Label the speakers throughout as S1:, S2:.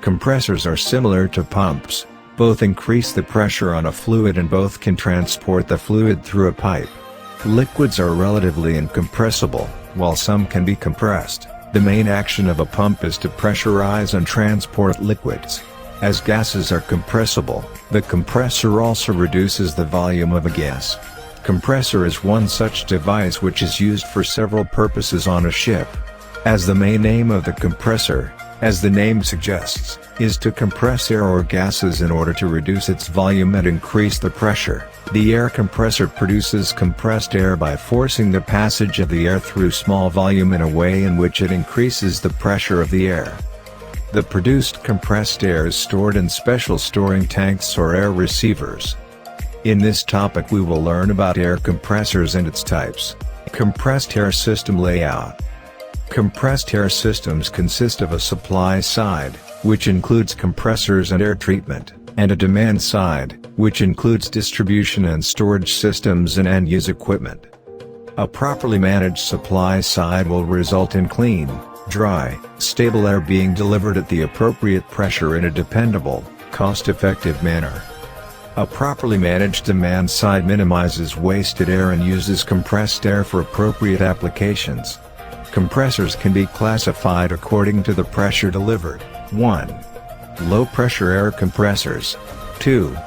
S1: Compressors are similar to pumps. Both increase the pressure on a fluid and both can transport the fluid through a pipe. Liquids are relatively incompressible, while some can be compressed. The main action of a pump is to pressurize and transport liquids. As gases are compressible, the compressor also reduces the volume of a gas. Compressor is one such device which is used for several purposes on a ship. As the main aim of the compressor, as the name suggests, is to compress air or gases in order to reduce its volume and increase the pressure, the air compressor produces compressed air by forcing the passage of the air through small volume in a way in which it increases the pressure of the air. The produced compressed air is stored in special storing tanks or air receivers. In this topic we will learn about air compressors and its types. Compressed air system layout. Compressed air systems consist of a supply side, which includes compressors and air treatment, and a demand side, which includes distribution and storage systems and end-use equipment. A properly managed supply side will result in clean, dry, stable air being delivered at the appropriate pressure in a dependable, cost-effective manner. A properly managed demand side minimizes wasted air and uses compressed air for appropriate applications. Compressors can be classified according to the pressure delivered. 1. Low-pressure air compressors. 2.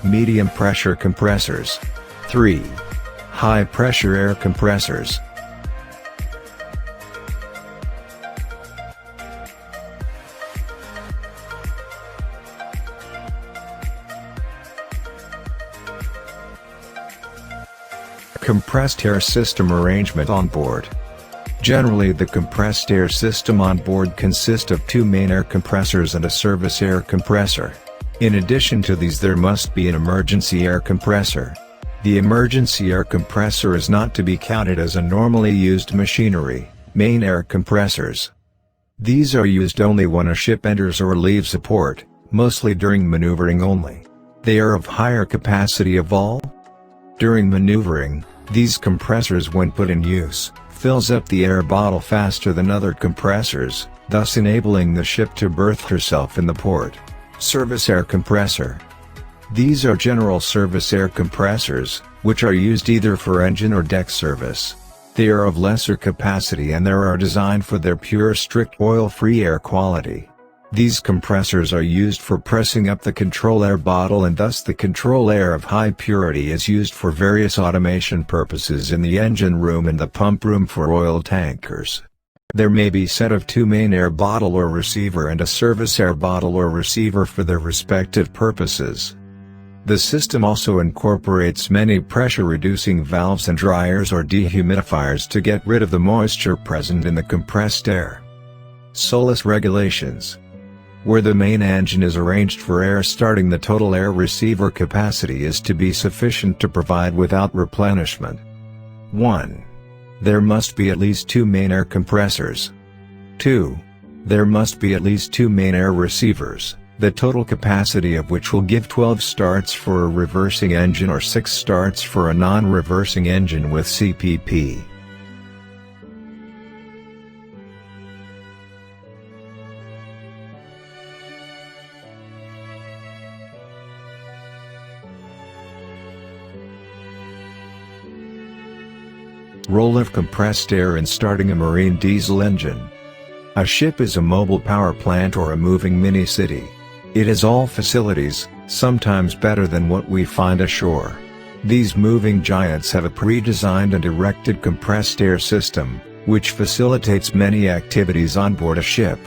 S1: Medium-pressure compressors. 3. High-pressure air compressors. Compressed air system arrangement on board. Generally the compressed air system on board consists of two main air compressors and a service air compressor. In addition to these there must be an emergency air compressor. The emergency air compressor is not to be counted as a normally used machinery. Main air compressors. These are used only when a ship enters or leaves a port, mostly during maneuvering only. They are of higher capacity of all. During maneuvering, these compressors when put in use, fills up the air bottle faster than other compressors, thus enabling the ship to berth herself in the port. Service air compressor. These are general service air compressors, which are used either for engine or deck service. They are of lesser capacity and they are designed for their pure strict oil-free air quality. These compressors are used for pressing up the control air bottle and thus the control air of high purity is used for various automation purposes in the engine room and the pump room for oil tankers. There may be set of two main air bottle or receiver and a service air bottle or receiver for their respective purposes. The system also incorporates many pressure-reducing valves and dryers or dehumidifiers to get rid of the moisture present in the compressed air. Solace regulations. Where the main engine is arranged for air starting, the total air receiver capacity is to be sufficient to provide without replenishment. 1. There must be at least two main air compressors. 2. There must be at least two main air receivers, the total capacity of which will give 12 starts for a reversing engine or 6 starts for a non-reversing engine with CPP. Role of compressed air in starting a marine diesel engine. A ship is a mobile power plant or a moving mini-city. It has all facilities, sometimes better than what we find ashore. These moving giants have a pre-designed and erected compressed air system, which facilitates many activities on board a ship.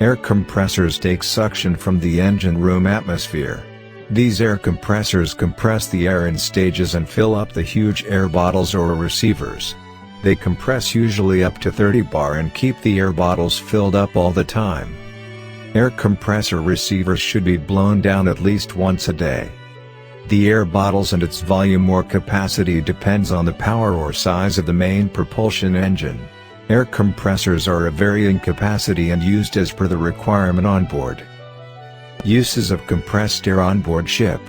S1: Air compressors take suction from the engine room atmosphere. These air compressors compress the air in stages and fill up the huge air bottles or receivers. They compress usually up to 30 bar and keep the air bottles filled up all the time. Air compressor receivers should be blown down at least once a day. The air bottles and its volume or capacity depends on the power or size of the main propulsion engine. Air compressors are of varying capacity and used as per the requirement on board. Uses of compressed air on board ship.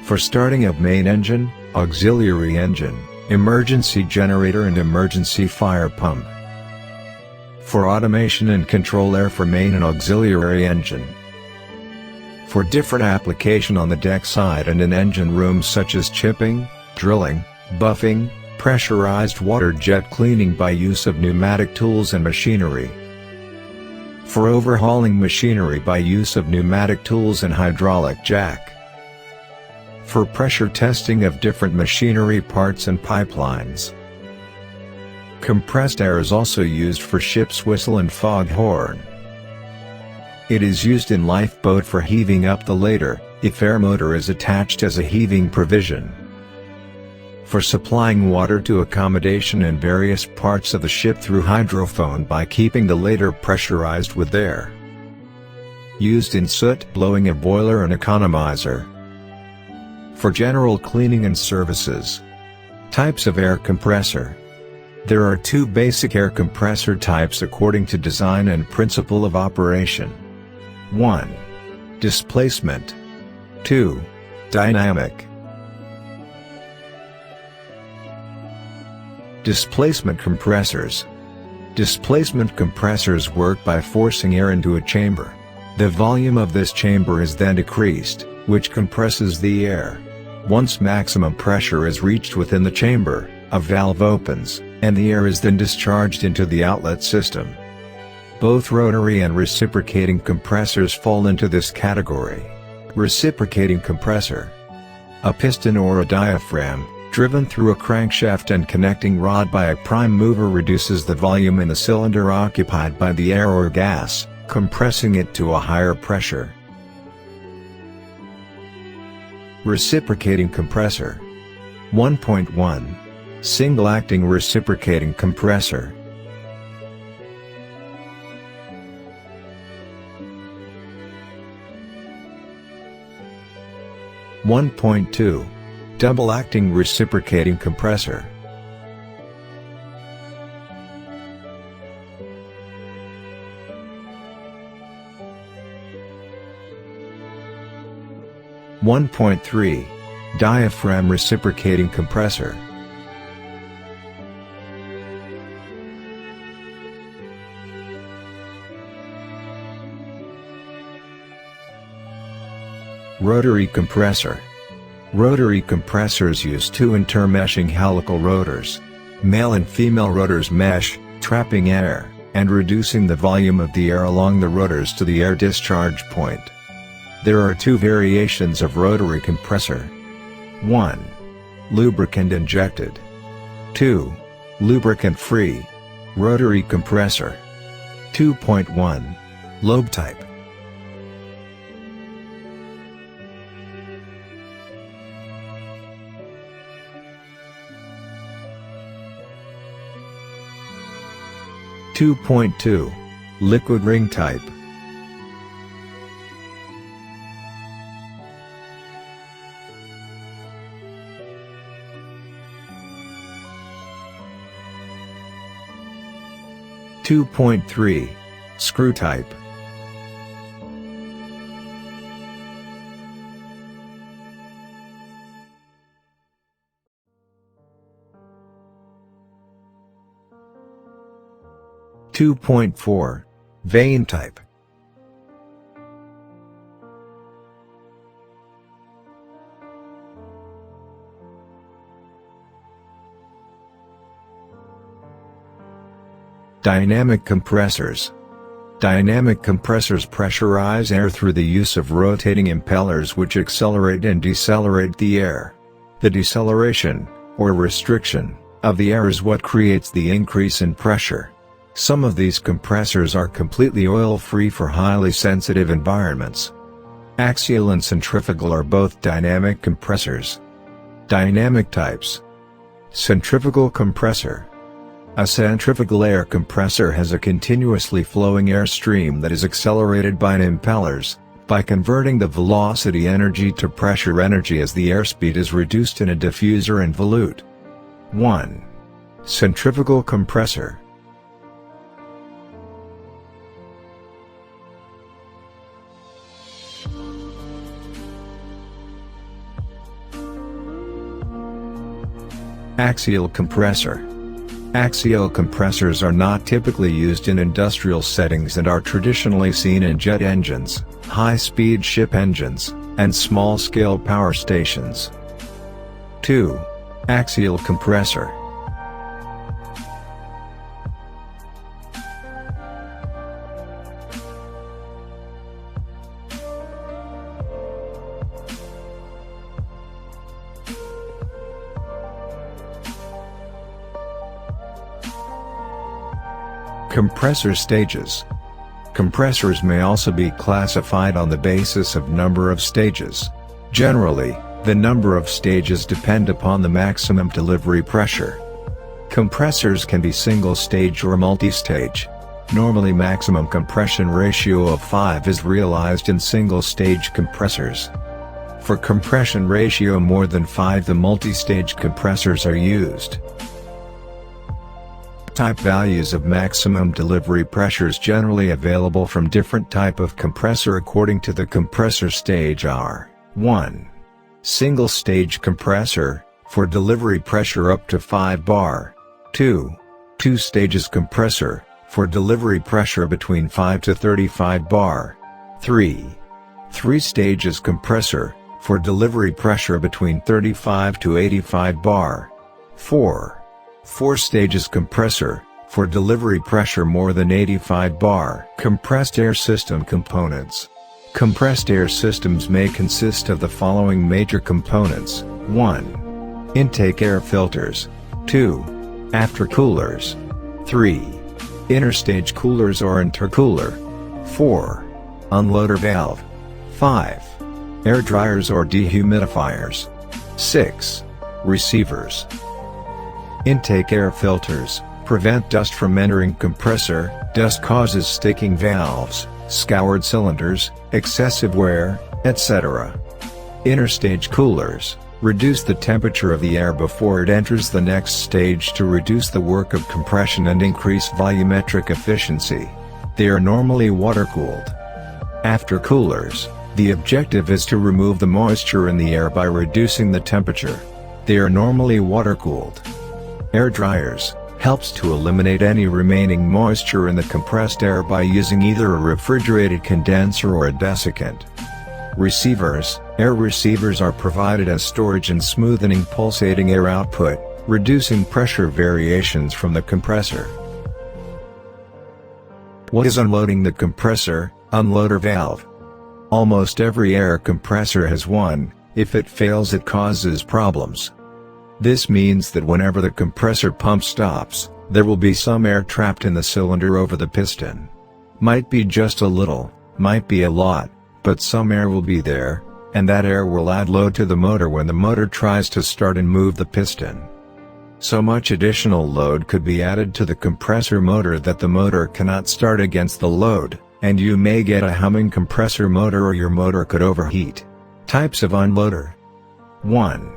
S1: For starting of main engine, auxiliary engine, emergency generator and emergency fire pump. For automation and control air for main and auxiliary engine. For different application on the deck side and in engine rooms such as chipping, drilling, buffing, pressurized water jet cleaning by use of pneumatic tools and machinery. For overhauling machinery by use of pneumatic tools and hydraulic jack. For pressure testing of different machinery parts and pipelines. Compressed air is also used for ship's whistle and foghorn. It is used in lifeboat for heaving up the ladder, if air motor is attached as a heaving provision. For supplying water to accommodation in various parts of the ship through hydrophone by keeping the ladder pressurized with air. Used in soot blowing a boiler and economizer. For general cleaning and services. Types of air compressor. There are two basic air compressor types according to design and principle of operation. 1. Displacement. 2. Dynamic. Displacement compressors. Displacement compressors work by forcing air into a chamber. The volume of this chamber is then decreased, which compresses the air. Once maximum pressure is reached within the chamber, a valve opens, and the air is then discharged into the outlet system. Both rotary and reciprocating compressors fall into this category. Reciprocating compressor. A piston or a diaphragm, driven through a crankshaft and connecting rod by a prime mover, reduces the volume in the cylinder occupied by the air or gas, compressing it to a higher pressure. Reciprocating compressor. 1.1. Single-acting reciprocating compressor. (1.2) Double-acting reciprocating compressor. (1.3) Diaphragm reciprocating compressor. Rotary compressor. Rotary compressors use two intermeshing helical rotors. Male and female rotors mesh, trapping air, and reducing the volume of the air along the rotors to the air discharge point. There are two variations of rotary compressor. 1. Lubricant injected. 2. Lubricant-free. Rotary compressor. 2.1. Lobe type. (2.2) Liquid ring type. (2.3) Screw type. (2.4) Vane type. Dynamic compressors. Dynamic compressors pressurize air through the use of rotating impellers which accelerate and decelerate the air. The deceleration, or restriction, of the air is what creates the increase in pressure. Some of these compressors are completely oil-free for highly sensitive environments. Axial and centrifugal are both dynamic compressors. Dynamic types. Centrifugal compressor. A centrifugal air compressor has a continuously flowing air stream that is accelerated by impellers, by converting the velocity energy to pressure energy as the airspeed is reduced in a diffuser and volute. 1. Centrifugal compressor. Axial compressor. Axial compressors are not typically used in industrial settings and are traditionally seen in jet engines, high-speed ship engines, and small-scale power stations. 2. Axial compressor. Compressor stages. Compressors may also be classified on the basis of number of stages. Generally, the number of stages depend upon the maximum delivery pressure. Compressors can be single-stage or multi-stage. Normally maximum compression ratio of 5 is realized in single-stage compressors. For compression ratio more than 5, the multi-stage compressors are used. Type values of maximum delivery pressures generally available from different type of compressor according to the compressor stage are: 1. Single stage compressor, for delivery pressure up to 5 bar. 2. 2 stages compressor, for delivery pressure between 5 to 35 bar. 3. 3 stages compressor, for delivery pressure between 35 to 85 bar. 4. 4 stages compressor, for delivery pressure more than 85 bar. Compressed air system components. Compressed air systems may consist of the following major components: 1. Intake air filters. 2. Aftercoolers. 3. Interstage coolers or intercooler. 4. Unloader valve. 5. Air dryers or dehumidifiers. 6. Receivers. Intake air filters prevent dust from entering compressor. Dust causes sticking valves, scoured cylinders, excessive wear, etc. Interstage coolers reduce the temperature of the air before it enters the next stage to reduce the work of compression and increase volumetric efficiency. They are normally water-cooled. Aftercoolers, the objective is to remove the moisture in the air by reducing the temperature. They are normally water-cooled. Air dryers helps to eliminate any remaining moisture in the compressed air by using either a refrigerated condenser or a desiccant. Receivers. Air receivers are provided as storage and smoothing pulsating air output, reducing pressure variations from the compressor. What is unloading the compressor? Unloader valve. Almost every air compressor has one. If it fails, it causes problems. This means that whenever the compressor pump stops, there will be some air trapped in the cylinder over the piston. Might be just a little, might be a lot, but some air will be there, and that air will add load to the motor when the motor tries to start and move the piston. So much additional load could be added to the compressor motor that the motor cannot start against the load, and you may get a humming compressor motor or your motor could overheat. Types of unloader. 1.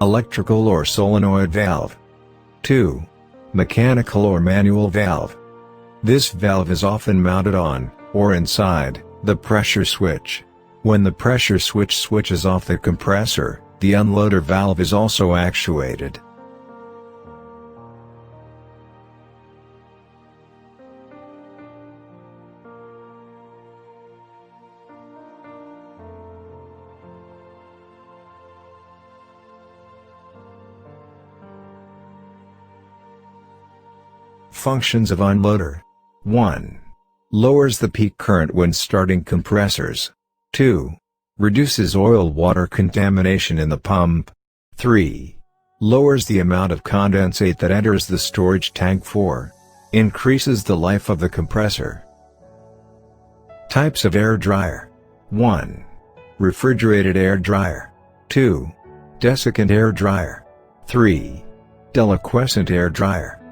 S1: Electrical or solenoid valve. 2. Mechanical or manual valve. This valve is often mounted on, or inside, the pressure switch. When the pressure switch switches off the compressor, the unloader valve is also actuated. Functions of unloader. 1. Lowers the peak current when starting compressors. 2. Reduces oil-water contamination in the pump. 3. Lowers the amount of condensate that enters the storage tank. 4. Increases the life of the compressor. Types of air dryer. 1. Refrigerated air dryer. 2. Desiccant air dryer. 3. Deliquescent air dryer.